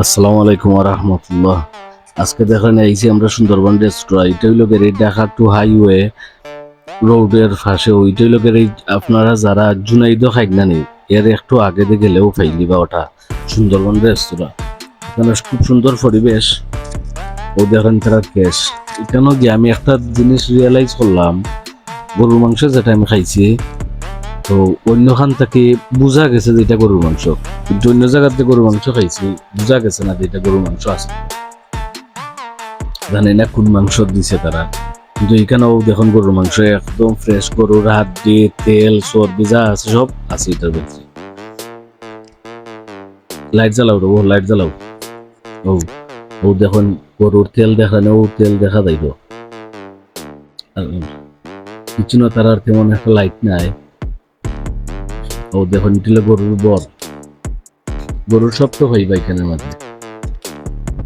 আসসালামু আলাইকুম ওয়া রাহমাতুল্লাহ। আজকে দেখেন আইছি আমরা সুন্দরবন রেস্তোরাঁ। এটা হইলো গেরে ঢাকা টু হাইওয়ে রোডের পাশে। ওইটা হইলো গেরে আপনারা যারা জুনাইদহ খাইনানি এর একটু আগে দিয়ে গেলেও পাইলি বা ওটা সুন্দরবন রেস্তোরাঁ। এখানে খুব সুন্দর পরিবেশ। ও দেখেন তারা ক্যাশ। এখানেও গিয়ে আমি একটা জিনিস রিয়েলাইজ করলাম, গরুর মাংস যেটা আমি খাইছি তো অন্যখান থেকে বোঝা গেছে যে এটা গরুর মাংস, কিন্তু অন্য জায়গাতে গরুর মাংস খাইছি বোঝা গেছে না যে এটা গরুর মাংস আছে। জানি না কোন মাংস দিছে তারা, কিন্তু এখানেও দেখুন গরুর মাংস একদম ফ্রেশ, গরুর হাড্ডি, তেল, চর্বি যা আছে সব আছে এটার ভিতরে। লাইট জ্বালাও রে, ও লাইট জ্বালাও। ও ও দেখুন গরুর তেল দেখা নেই, ও তেল দেখা যাইব। কিছু না, তার আর তেমন একটা লাইট নাই। ও দেখুন এটা গরুর বর, গরুর সব তো হইবা এখানের মাঝে।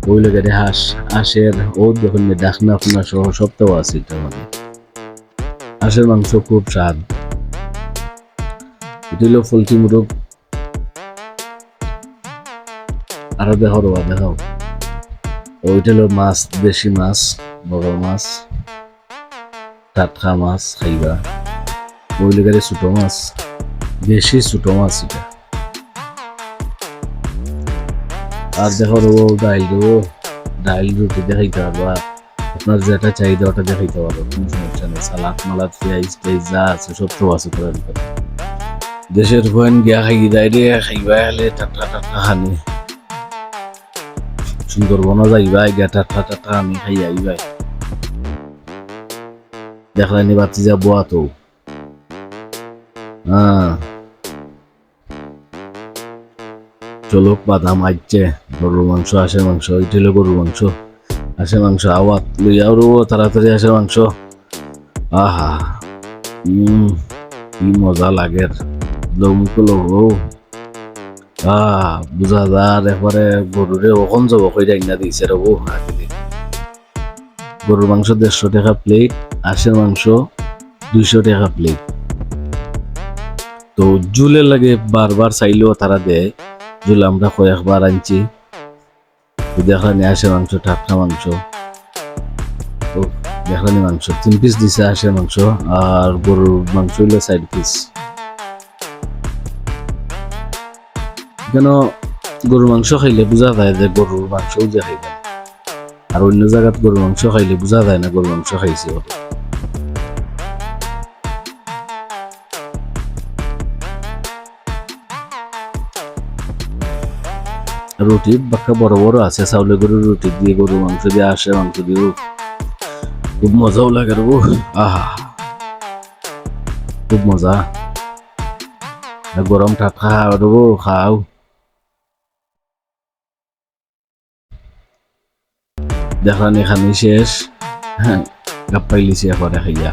ওই লোকের হাঁসের ও দেখুন ডাকনা ফুনা সহ সবটাও আছে এটার মধ্যে। হাঁসের মাংস খুব স্বাদ। এটা হলো পোলট্রি মুরগ। আরো দেখো রোয়া দেখাও। ওইটা হলো মাছ, দেশি মাছ, বড় মাছ, টাটকা মাছ খাইবা। ওই লোকের ছোট মাছ, দেশি ছোট মাছ এটা। আর দেখো রো ডাইল, ডাইল রুটি দেখাইতে পারবা, আপনার যেটা চাহিদা ওটা দেখাইতে পারবো, কোনো সমস্যা নেই। সালাদ মালাদ পেঁয়াজ টেয়াজ যা আছে সব তো আছে করার ভিতরে। দেশের ফোন গিয়া খাই যাই রে, খাইবা হলে টাটকা টাটকা খানি। সুন্দরবনও যাইবা গিয়া টাটকা টাটকা আমি খাই আইবাই। দেখলানি বাতি যা বোয়া তো। চলক বাদাম আইছে, গরুর মাংস, হাঁসের মাংস, এটা হলো গরুর মাংস, হাঁসের মাংস আওয়াত লইয়াও রো তাড়াতাড়ি হাঁসের মাংস। আহা কি মজা লাগে, লমুকলো বুঝা যার একবারে গরুরে ওখন যাব কই রাইনা দিছে রে। গরুর মাংস 150 টাকা প্লেট, হাঁসের মাংস 200 টাকা প্লেট। তো জুলে লাগে বারবার চাইলেও তারা দেয়, জুল আমরা কয়েকবার আনছি। দেখানি হাঁসের মাংস, টাটকা মাংস। দেখানি মাংস 3 পিস দিছে, হাঁসের মাংস আর গরুর মাংস হইলো 4 পিস। কেন গরুর মাংস খাইলে বোঝা যায় যে গরুর মাংস যে খাইবেন, আর অন্য জায়গাত গরুর মাংস খাইলে বোঝা যায় না গরুর মাংস খাইছে। রুটি বাক্কা বড় বড় আছে, চাউলে গরুর রুটি দিয়ে গরুর মাংস দিয়ে, হাঁসের মাংস দিয়ে খুব মজাও লাগে রে। আহা খুব মজা, গরম টাটকা খাও খাও। দেখলাম এখানে শেষ, হ্যাঁ গাপ পাইলিছি এখন খাইয়া।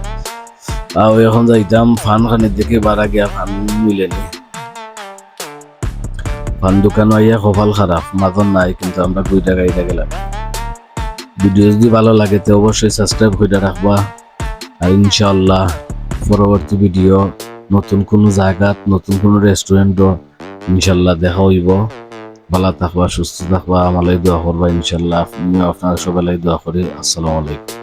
এখন যাইতাম ফান খানির দিকে, বাড়া গিয়া ফান মিলেনি। ফান দোকান আইয়া কপাল খারাপ, মাজন নাই, কিন্তু আমরা গুইটা গাইটা গেলাম। ভিডিও যদি ভালো লাগে তো অবশ্যই সাবস্ক্রাইব করে রাখবা। আর ইনশাআল্লাহ পরবর্তী ভিডিও নতুন কোনো জায়গা, নতুন কোনো রেস্টুরেন্টও ইনশাআল্লাহ দেখা হইব। ভালো থাকবা, সুস্থ থাকবা, আমালাই দোয়া করবা ইনশাআল্লাহ। আমিও আপনারা সবাই দোয়া করি। আসসালামু আলাইকুম।